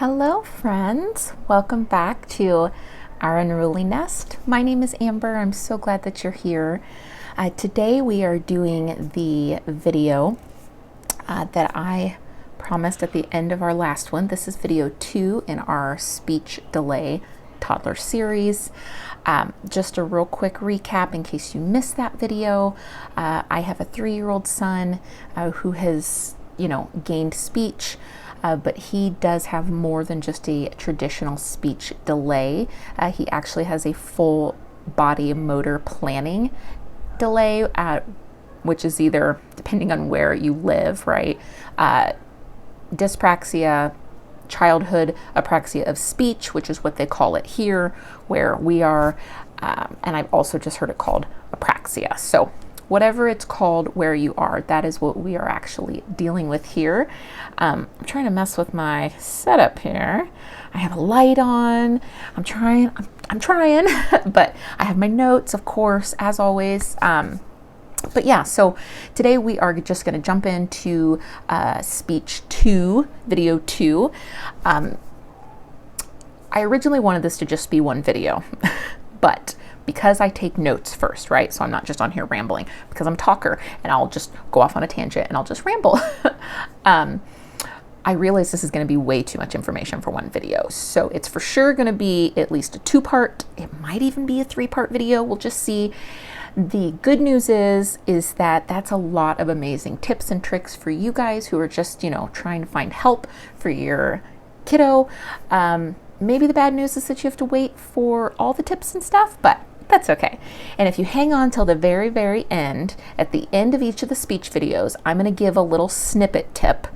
Hello friends, welcome back to our unruly nest. My name is Amber. I'm so glad that you're here. Today we are doing the video that I promised at the end of our last one. This is video 2 in our speech delay toddler series. Just a real quick recap in case you missed that video. I have a 3-year-old son who has, gained speech. But he does have more than just a traditional speech delay. He actually has a full body motor planning delay, which is either, depending on where you live, right? Dyspraxia, childhood apraxia of speech, which is what they call it here, where we are. And I've also just heard it called apraxia. So whatever it's called where you are, that is what we are actually dealing with here. I'm trying to mess with my setup here. I have a light on. I'm trying, but I have my notes, of course, as always. But yeah, so today we are just going to jump into speech 2, video 2. I originally wanted this to just be one video, but because I take notes first, right? So I'm not just on here rambling, because I'm a talker and I'll just go off on a tangent and I'll just ramble. I realize this is going to be way too much information for one video. So it's for sure going to be at least a 2-part. It might even be a 3-part video. We'll just see. The good news is that that's a lot of amazing tips and tricks for you guys who are just, trying to find help for your kiddo. Maybe the bad news is that you have to wait for all the tips and stuff, but that's okay. And if you hang on till the very, very end, at the end of each of the speech videos, I'm going to give a little snippet tip.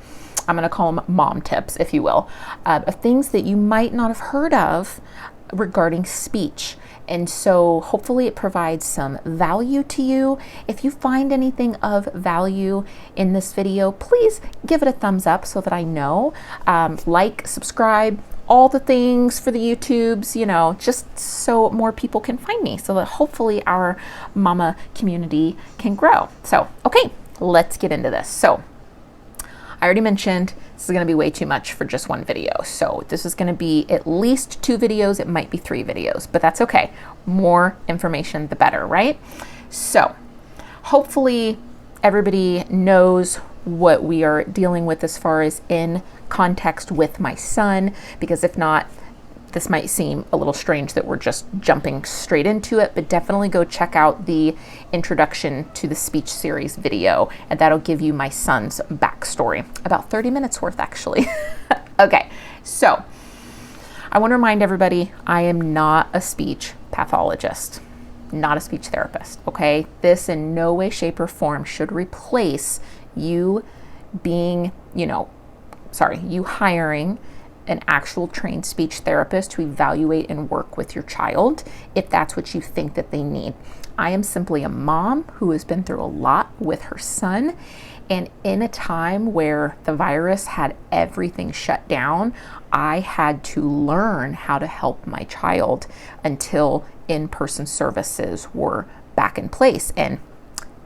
I'm going to call them mom tips, if you will, of things that you might not have heard of regarding speech. And so hopefully it provides some value to you. If you find anything of value in this video, please give it a thumbs up so that I know. Like, subscribe, all the things for the YouTubes, just so more people can find me, so that hopefully our mama community can grow. So, okay, let's get into this. So, I already mentioned this is going to be way too much for just one video. So this is going to be at least 2 videos. It might be 3 videos, but that's okay. More information, the better, right? So hopefully everybody knows what we are dealing with as far as in context with my son, because if not, this might seem a little strange that we're just jumping straight into it, but definitely go check out the introduction to the speech series video, and that'll give you my son's backstory. About 30 minutes worth, actually. Okay, so I want to remind everybody, I am not a speech pathologist, not a speech therapist, okay? This in no way, shape, or form should replace you being, you hiring an actual trained speech therapist to evaluate and work with your child if that's what you think that they need. I am simply a mom who has been through a lot with her son, and in a time where the virus had everything shut down, I had to learn how to help my child until in-person services were back in place. And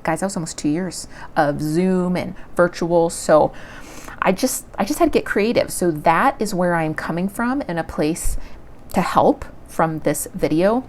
guys, that was almost 2 years of Zoom and virtual, so I just had to get creative. So that is where I'm coming from, in a place to help from this video.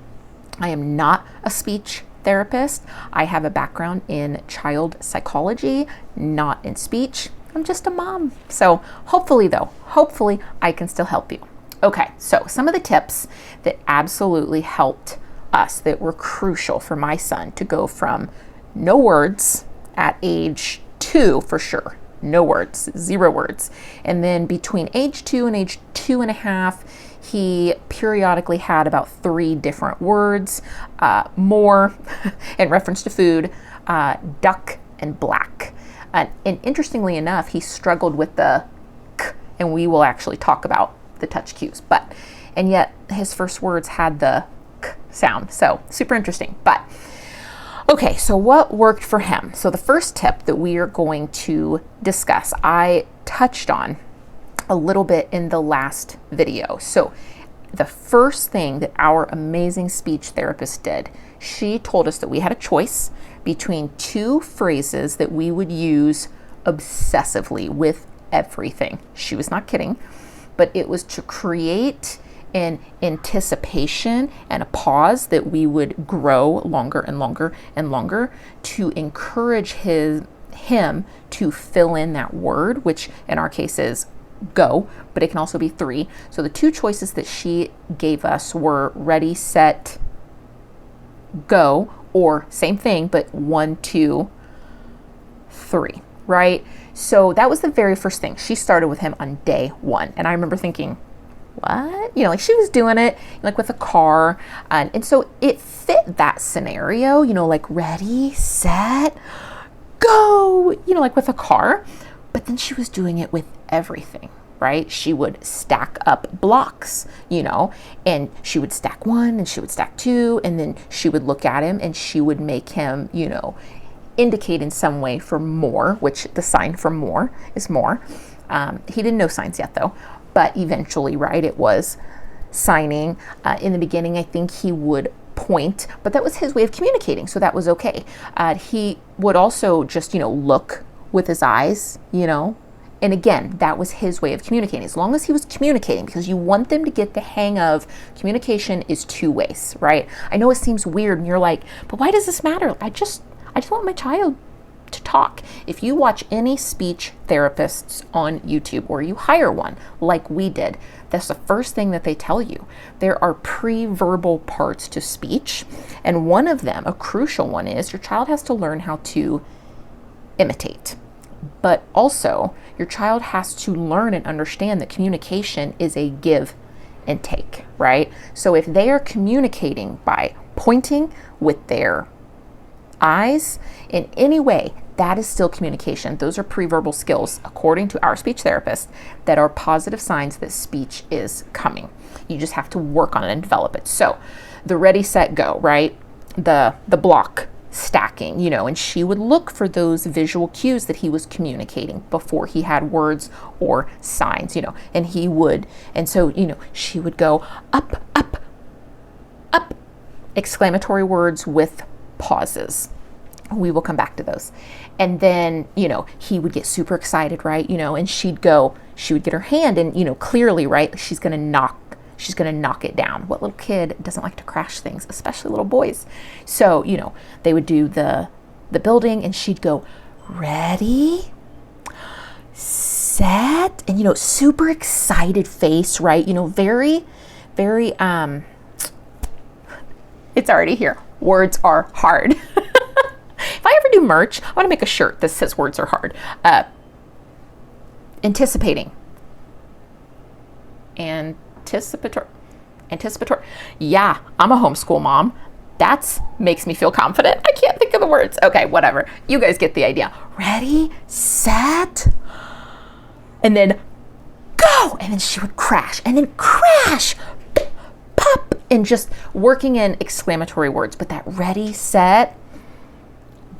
I am not a speech therapist. I have a background in child psychology, not in speech. I'm just a mom. So hopefully I can still help you. Okay, so some of the tips that absolutely helped us, that were crucial for my son to go from no words at age 2 for sure. No words, 0 words. And then between age 2 and age 2.5, he periodically had about 3 different words, more in reference to food, duck and black. And interestingly enough, he struggled with the k, and we will actually talk about the touch cues, and yet his first words had the k sound. So super interesting. But okay, so what worked for him? So the first tip that we are going to discuss, I touched on a little bit in the last video. So the first thing that our amazing speech therapist did, she told us that we had a choice between 2 phrases that we would use obsessively with everything. She was not kidding. but it was to create an anticipation and a pause that we would grow longer and longer and longer to encourage him to fill in that word, which in our case is go, but it can also be 3. So the 2 choices that she gave us were ready, set, go, or same thing, but 1, 2, 3, right? So that was the very first thing. She started with him on day 1. And I remember thinking, what? You know, like she was doing it like with a car. And so it fit that scenario, you know, like ready, set, go, you know, like with a car. But then she was doing it with everything, right? She would stack up blocks, you know, and she would stack 1 and she would stack 2. And then she would look at him and she would make him, you know, indicate in some way for more, which the sign for more is more. He didn't know signs yet though. But eventually, right, it was signing. In the beginning, I think he would point, but that was his way of communicating, so that was okay. He would also just, you know, look with his eyes, you know, and again, that was his way of communicating. As long as he was communicating, because you want them to get the hang of communication is 2 ways, right? I know it seems weird, and you're like, but why does this matter? I just want my child to talk. If you watch any speech therapists on YouTube or you hire one like we did, that's the first thing that they tell you. There are pre-verbal parts to speech, and one of them, a crucial one, is your child has to learn how to imitate. But also, your child has to learn and understand that communication is a give and take, right? So if they are communicating by pointing with their eyes in any way, that is still communication. Those are pre-verbal skills, according to our speech therapist, that are positive signs that speech is coming. You just have to work on it and develop it. So the ready, set, go, right? The block stacking, you know, and she would look for those visual cues that he was communicating before he had words or signs, you know, and he would, and so, you know, she would go up, up, up, exclamatory words with pauses. We will come back to those. And then, you know, he would get super excited, right? You know, and she would get her hand and, you know, clearly, right, she's going to knock it down. What little kid doesn't like to crash things, especially little boys? So, you know, they would do the building and she'd go, ready, set, and, you know, super excited face, right? You know, very, very, it's already here. Words are hard. If I ever do merch, I want to make a shirt that says words are hard. Anticipating. Anticipatory. Yeah, I'm a homeschool mom. That makes me feel confident. I can't think of the words. Okay, whatever. You guys get the idea. Ready, set, and then go. And then she would crash, and then crash, pop, and just working in exclamatory words. But that ready, set,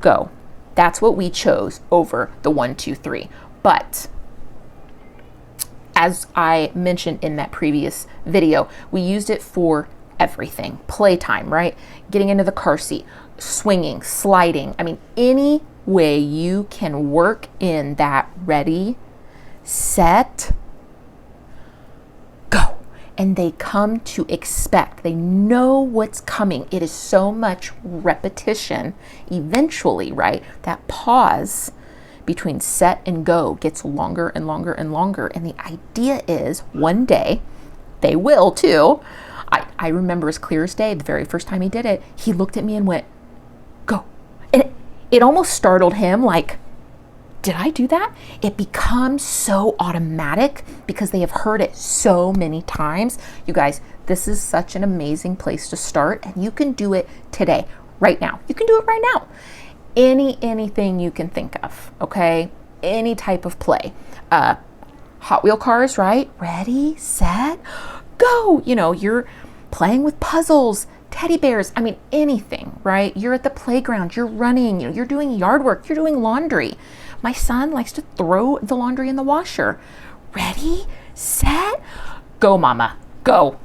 go. That's what we chose over the 1, 2, 3. But as I mentioned in that previous video, we used it for everything. Playtime, right? Getting into the car seat, swinging, sliding. I mean, any way you can work in that ready, set, go. And they come to expect. They know what's coming. It is so much repetition. Eventually, right? That pause between set and go gets longer and longer and longer. And the idea is one day, they will too. I remember as clear as day, the very first time he did it, he looked at me and went, go. And it almost startled him, like, did I do that? It becomes so automatic because they have heard it so many times. You guys, this is such an amazing place to start, and you can do it today, right now. You can do it right now. Anything you can think of, okay? Any type of play. Hot Wheel cars, right? Ready, set, go. You know, you're playing with puzzles, teddy bears, I mean, anything, right? You're at the playground, you're running, you know, you're doing yard work, you're doing laundry. My son likes to throw the laundry in the washer. Ready, set, go, mama, go.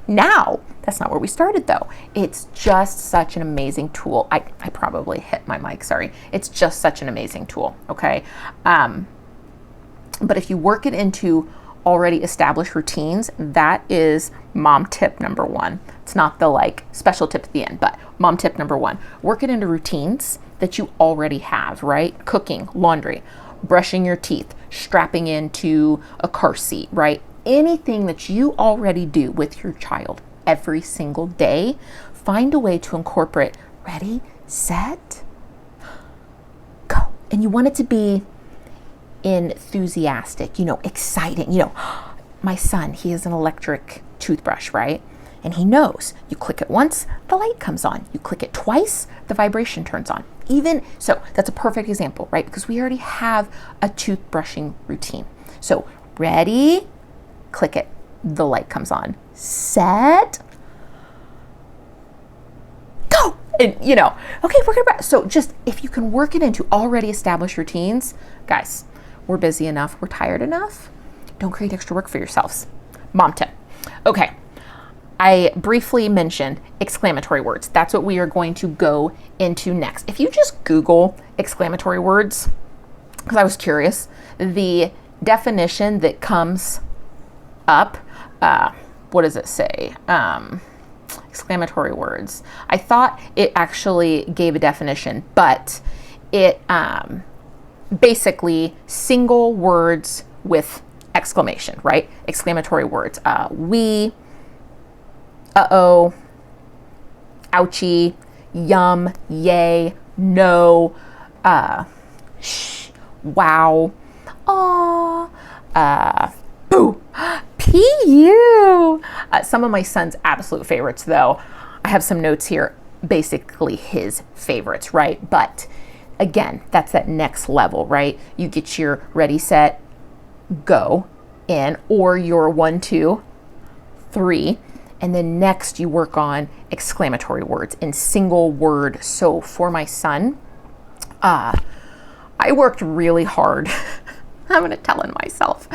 Now, that's not where we started though. It's just such an amazing tool. I probably hit my mic, sorry. It's just such an amazing tool, okay? But if you work it into already established routines, that is mom tip number one. It's not the like special tip at the end, but mom tip number one. Work it into routines that you already have, right? Cooking, laundry, brushing your teeth, strapping into a car seat, right? Anything that you already do with your child every single day, find a way to incorporate ready, set, go. And you want it to be enthusiastic, exciting. My son, he has an electric toothbrush, right? And he knows you click it once, the light comes on. You click it twice, the vibration turns on. Even so, that's a perfect example, right? Because we already have a toothbrushing routine. So ready, click it, the light comes on. Set, go. And okay, we're gonna, so just if you can work it into already established routines, guys, we're busy enough, we're tired enough. Don't create extra work for yourselves. Mom tip. Okay, I briefly mentioned exclamatory words. That's what we are going to go into next. If you just Google exclamatory words, because I was curious, the definition that comes up, what does it say? Exclamatory words. I thought it actually gave a definition, but it basically single words with exclamation, right? Exclamatory words. We, uh-oh, ouchie, yum, yay, no, shh, wow, aw, boo, pu. Some of my son's absolute favorites, though. I have some notes here, basically his favorites, right? But again, that's that next level, right? You get your ready, set, go in, or your 1, 2, 3. And then next you work on exclamatory words in single word. So for my son, I worked really hard. I'm going to tell on myself.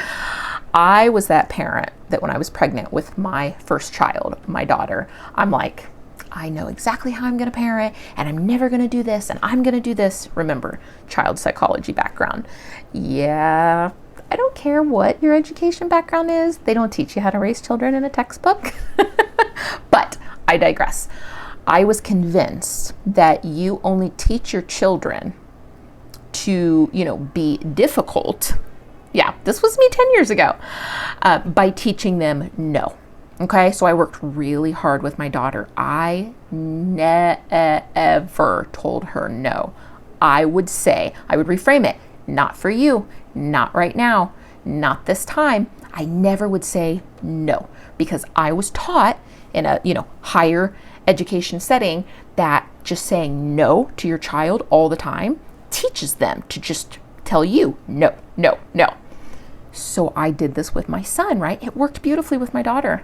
I was that parent that when I was pregnant with my first child, my daughter, I'm like, I know exactly how I'm going to parent, and I'm never going to do this, and I'm going to do this. Remember, child psychology background. Yeah, I don't care what your education background is. They don't teach you how to raise children in a textbook. But I digress. I was convinced that you only teach your children to, be difficult. Yeah, this was me 10 years ago, by teaching them no. Okay, so I worked really hard with my daughter. I never told her no. I would reframe it, not for you, not right now, not this time. I never would say no, because I was taught in a, higher education setting that just saying no to your child all the time teaches them to just tell you no, no, no. So I did this with my son, right? It worked beautifully with my daughter.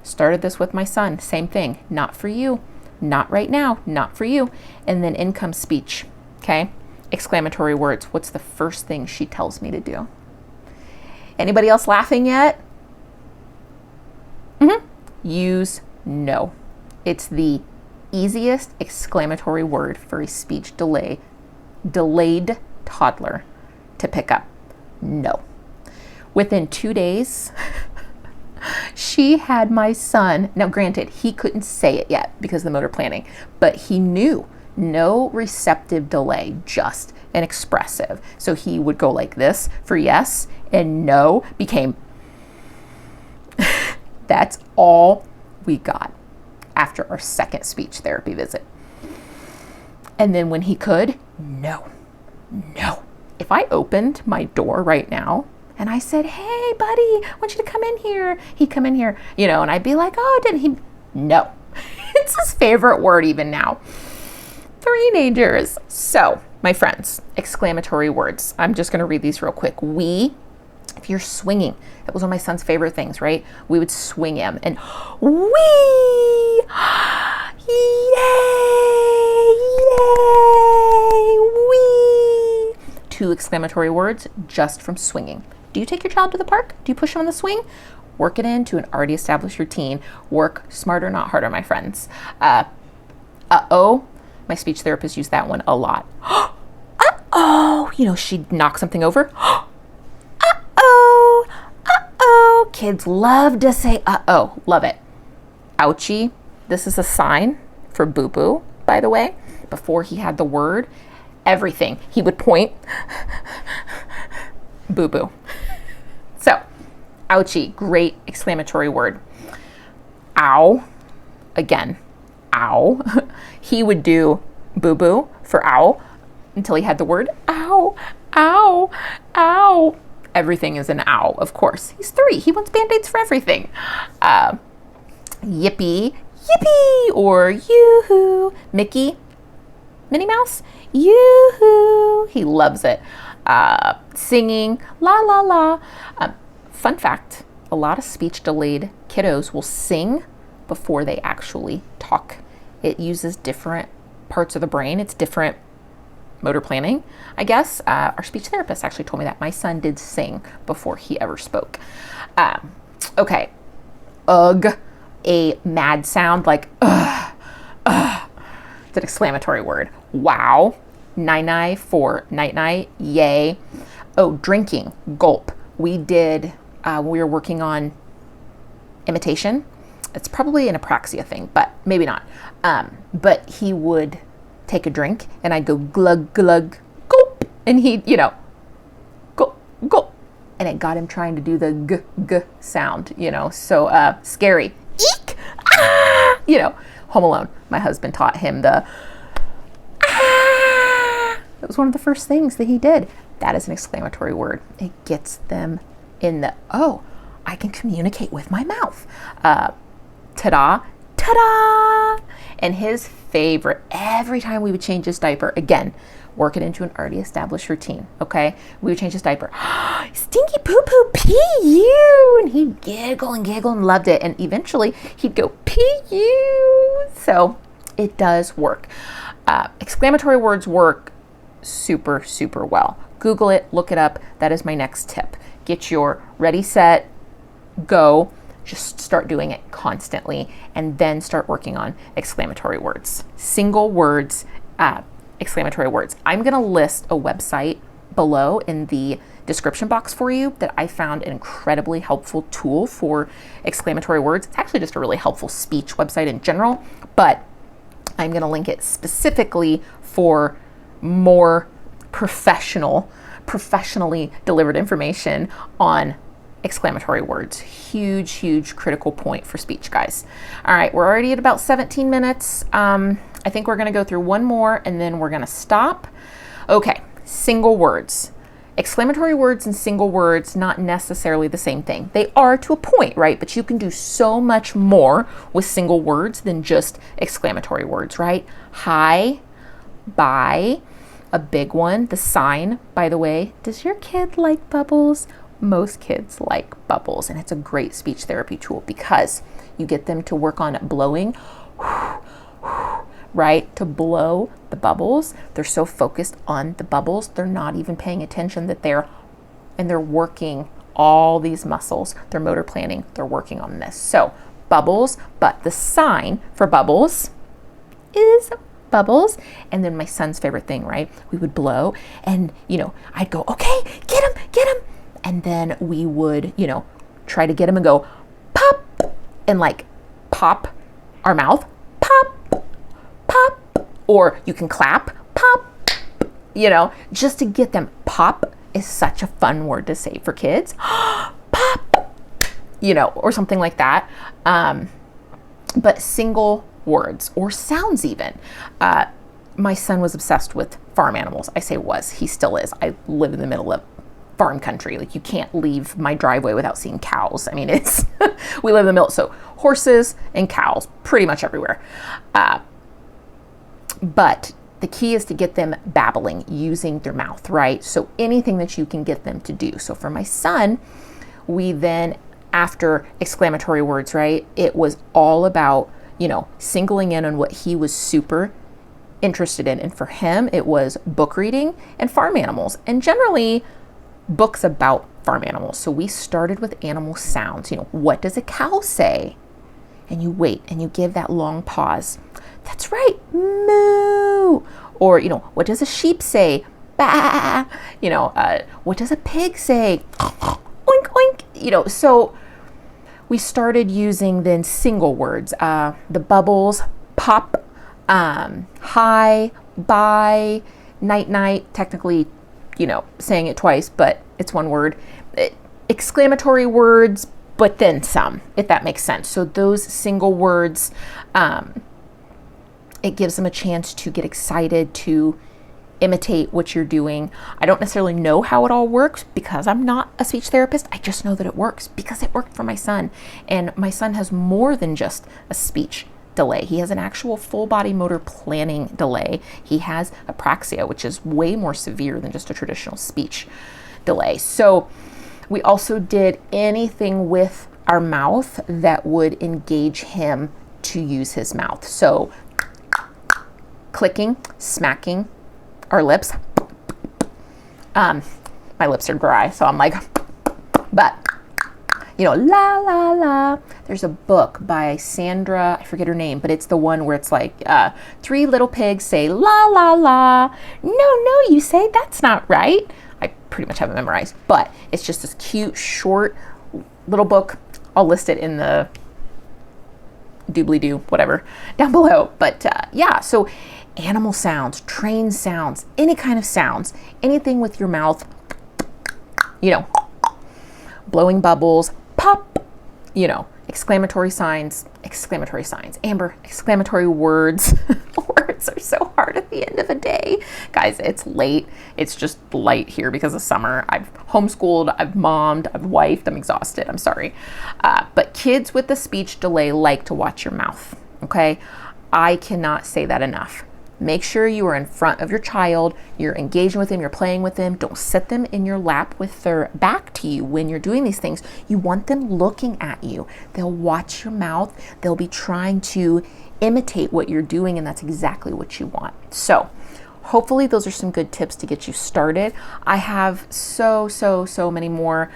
Started this with my son, same thing, not for you, not right now, not for you. And then in comes speech, okay? Exclamatory words. What's the first thing she tells me to do? Anybody else laughing yet? Use no. It's the easiest exclamatory word for a speech delayed toddler to pick up. No. Within 2 days, she had my son. Now, granted, he couldn't say it yet because of the motor planning, but he knew. No receptive delay, just an expressive. So he would go like this for yes, and no became. That's all we got after our second speech therapy visit. And then when he could, no. If I opened my door right now and I said, hey, buddy, I want you to come in here. He'd come in here, and I'd be like, oh, didn't he? No. It's his favorite word even now. Teenagers. So, my friends, exclamatory words. I'm just going to read these real quick. We, if you're swinging, that was one of my son's favorite things, right? We would swing him and we, yay, we. 2 exclamatory words just from swinging. Do you take your child to the park? Do you push him on the swing? Work it into an already established routine. Work smarter, not harder, my friends. Uh-oh. My speech therapist used that one a lot. Uh-oh. She'd knock something over. Uh-oh. Uh-oh. kids love to say uh-oh. Love it. Ouchie. This is a sign for boo-boo, by the way. Before he had the word, everything. He would point, boo-boo. So, ouchie, great exclamatory word. Ow. Again, ow. He would do boo-boo for ow until he had the word ow, ow, ow. Everything is an ow, of course. He's 3. He wants Band-Aids for everything. Yippee, yippee, or yoo-hoo. Mickey, Minnie Mouse, yoo-hoo. He loves it. Singing, la, la, la. Fun fact, a lot of speech-delayed kiddos will sing before they actually talk. It uses different parts of the brain. It's different motor planning, I guess. Our speech therapist actually told me that my son did sing before he ever spoke. Okay. Ugh, a mad sound like ugh, ugh. It's an exclamatory word. Wow. Nai-nai for night-night. Yay. Oh, drinking. Gulp. We were working on imitation. It's probably an apraxia thing, but maybe not. But he would take a drink and I'd go glug, glug, gulp. And he'd, gulp, gulp. And it got him trying to do the g sound, so scary. Eek! Ah! Home Alone. My husband taught him the ah! That was one of the first things that he did. That is an exclamatory word. It gets them in the, oh, I can communicate with my mouth. Ta-da, ta-da! And his favorite, every time we would change his diaper, again, work it into an already established routine, okay? We would change his diaper. Stinky poo-poo, pee-you! And he'd giggle and loved it. And eventually, he'd go, pee-you! So it does work. Exclamatory words work super, super well. Google it, look it up. That is my next tip. Get your ready, set, go. Just start doing it constantly and then start working on exclamatory words. Single words, exclamatory words. I'm going to list a website below in the description box for you that I found an incredibly helpful tool for exclamatory words. It's actually just a really helpful speech website in general, but I'm going to link it specifically for more professionally delivered information on exclamatory words. Huge, huge critical point for speech, guys. All right, we're already at about 17 minutes. I think we're going to go through one more and then we're going to stop. Okay, single words. Exclamatory words and single words, not necessarily the same thing. They are to a point, right? But you can do so much more with single words than just exclamatory words, right? Hi, bye, a big one. The sign, by the way, does your kid like bubbles? Most kids like bubbles, and it's a great speech therapy tool because you get them to work on blowing, right? To blow the bubbles. They're so focused on the bubbles, they're not even paying attention that they're working all these muscles. They're motor planning, they're working on this. So bubbles, but the sign for bubbles is bubbles. And then my son's favorite thing, right? We would blow and, I'd go, okay, get him. And then we would, try to get him and go pop and like pop our mouth, pop, pop, or you can clap, pop, just to get them. Pop is such a fun word to say for kids. Pop, or something like that. But single words or sounds even. My son was obsessed with farm animals. I say was, he still is. I live in the middle of farm country. Like you can't leave my driveway without seeing cows. I mean, it's, we live in the middle. So horses and cows pretty much everywhere. But the key is to get them babbling using their mouth, right? So anything that you can get them to do. So for my son, we then, after exclamatory words, right? It was all about, singling in on what he was super interested in. And for him, it was book reading and farm animals. And generally, books about farm animals. So we started with animal sounds. What does a cow say? And you wait and you give that long pause. That's right, moo. Or, what does a sheep say? Bah. What does a pig say? Oink, oink. So we started using then single words, the bubbles, pop, hi, bye, night, night, technically, saying it twice, but it's one word, exclamatory words, but then some, if that makes sense. So those single words, it gives them a chance to get excited, to imitate what you're doing. I don't necessarily know how it all works because I'm not a speech therapist. I just know that it works because it worked for my son. And my son has more than just a speech delay. He has an actual full body motor planning delay. He has apraxia, which is way more severe than just a traditional speech delay. So we also did anything with our mouth that would engage him to use his mouth. So clicking, smacking our lips. My lips are dry, so I'm like, but la, la, la. There's a book by Sandra, I forget her name, but it's the one where it's like, 3 little pigs say la, la, la. No, you say that's not right. I pretty much have it memorized, but it's just this cute, short little book. I'll list it in the doobly-doo, whatever, down below. But yeah, so animal sounds, train sounds, any kind of sounds, anything with your mouth, blowing bubbles, pop, exclamatory signs, Amber, exclamatory words. Words are so hard at the end of a day. Guys, it's late. It's just light here because of summer. I've homeschooled, I've mommed, I've wifed, I'm exhausted, I'm sorry. But kids with the speech delay like to watch your mouth, okay? I cannot say that enough. Make sure you are in front of your child, you're engaging with them, you're playing with them. Don't sit them in your lap with their back to you when you're doing these things. You want them looking at you. They'll watch your mouth. They'll be trying to imitate what you're doing, and that's exactly what you want. So hopefully those are some good tips to get you started. I have so many more.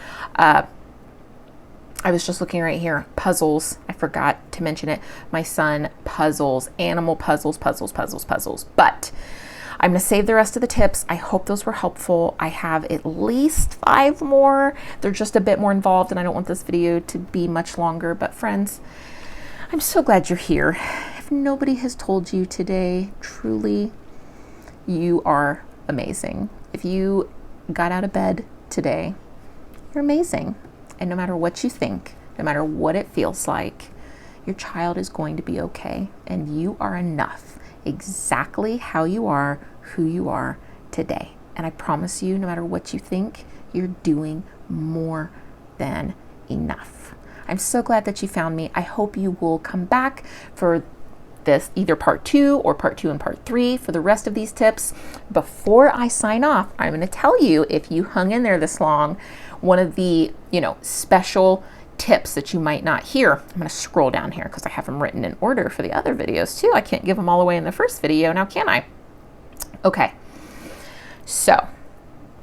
I was just looking right here, puzzles. I forgot to mention it. My son puzzles, animal puzzles. But I'm going to save the rest of the tips. I hope those were helpful. I have at least 5 more. They're just a bit more involved, and I don't want this video to be much longer. But friends, I'm so glad you're here. If nobody has told you today, truly, you are amazing. If you got out of bed today, you're amazing. And no matter what you think, no matter what it feels like, your child is going to be okay. And you are enough, exactly how you are, who you are today. And I promise you, no matter what you think, you're doing more than enough. I'm so glad that you found me. I hope you will come back for this, either part 2 or part 2 and part 3 for the rest of these tips. Before I sign off, I'm going to tell you, if you hung in there this long, one of the, special tips that you might not hear. I'm going to scroll down here because I have them written in order for the other videos too. I can't give them all away in the first video now, can I? Okay. So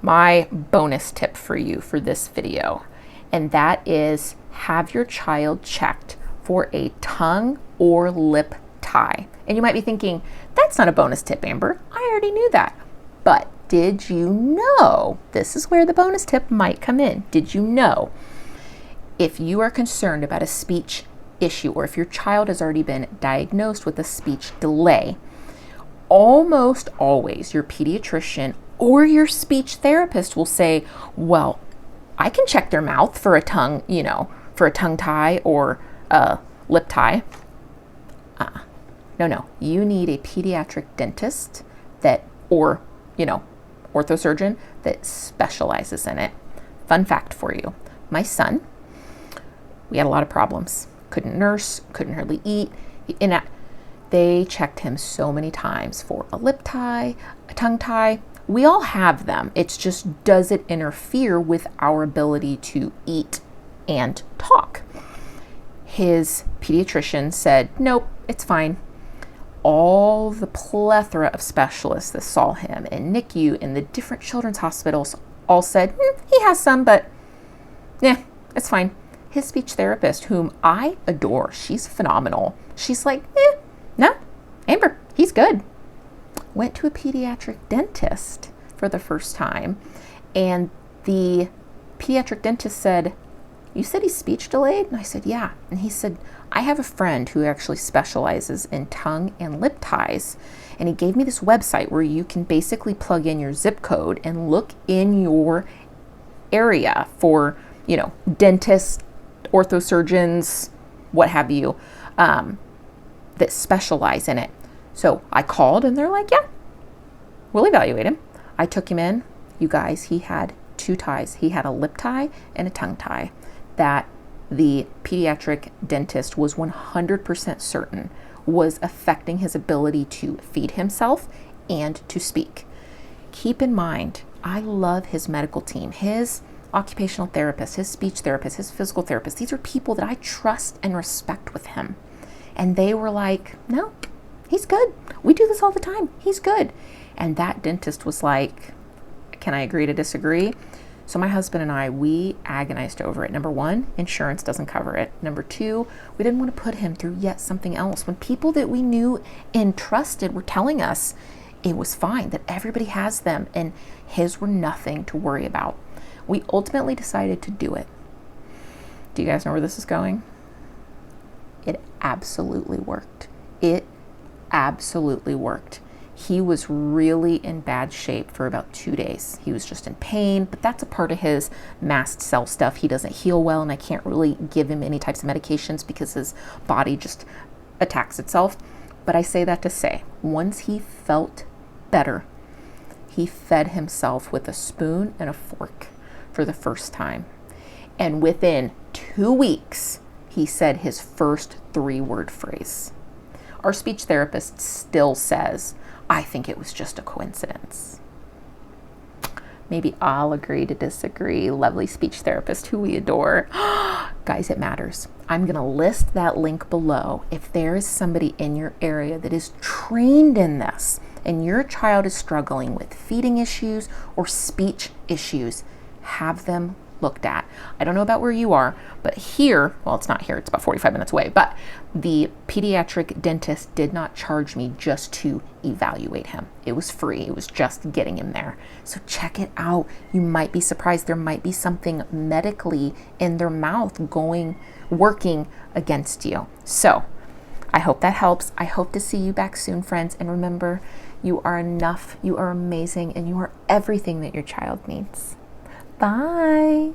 my bonus tip for you for this video, and that is have your child checked for a tongue or lip tie. And you might be thinking, that's not a bonus tip, Amber. I already knew that. But did you know, this is where the bonus tip might come in. Did you know, if you are concerned about a speech issue, or if your child has already been diagnosed with a speech delay, almost always your pediatrician or your speech therapist will say, well, I can check their mouth for a tongue, for a tongue tie or a lip tie. No, you need a pediatric dentist or orthosurgeon that specializes in it. Fun fact for you. My son, we had a lot of problems. Couldn't nurse, couldn't hardly eat. They checked him so many times for a lip tie, a tongue tie. We all have them. It's just, does it interfere with our ability to eat and talk? His pediatrician said, nope, it's fine. All the plethora of specialists that saw him in NICU and the different children's hospitals all said, he has some, but yeah, it's fine. His speech therapist, whom I adore, she's phenomenal. She's like, no, Amber, he's good. Went to a pediatric dentist for the first time, and the pediatric dentist said, you said he's speech delayed? And I said, yeah. And he said, I have a friend who actually specializes in tongue and lip ties. And he gave me this website where you can basically plug in your zip code and look in your area for, dentists, orthosurgeons, what have you, that specialize in it. So I called and they're like, yeah, we'll evaluate him. I took him in. You guys, he had 2 ties. He had a lip tie and a tongue tie that the pediatric dentist was 100% certain was affecting his ability to feed himself and to speak. Keep in mind, I love his medical team, his occupational therapist, his speech therapist, his physical therapist. These are people that I trust and respect with him. And they were like, no, he's good. We do this all the time. He's good. And that dentist was like, can I agree to disagree? So my husband and I, we agonized over it. Number 1, insurance doesn't cover it. Number 2, we didn't want to put him through yet something else. When people that we knew and trusted were telling us it was fine, that everybody has them, and his were nothing to worry about. We ultimately decided to do it. Do you guys know where this is going? It absolutely worked. It absolutely worked. He was really in bad shape for about 2 days. He was just in pain, but that's a part of his mast cell stuff. He doesn't heal well, and I can't really give him any types of medications because his body just attacks itself. But I say that to say, once he felt better, he fed himself with a spoon and a fork for the first time. And within 2 weeks, he said his first 3-word phrase. Our speech therapist still says, I think it was just a coincidence. Maybe I'll agree to disagree. Lovely speech therapist who we adore. Guys, it matters. I'm going to list that link below. If there is somebody in your area that is trained in this and your child is struggling with feeding issues or speech issues, have them looked at. I don't know about where you are, but here, well, it's not here, it's about 45 minutes away, but the pediatric dentist did not charge me just to evaluate him. It was free. It was just getting him there. So check it out. You might be surprised. There might be something medically in their mouth working against you. So I hope that helps. I hope to see you back soon, friends. And remember, you are enough, you are amazing, and you are everything that your child needs. Bye.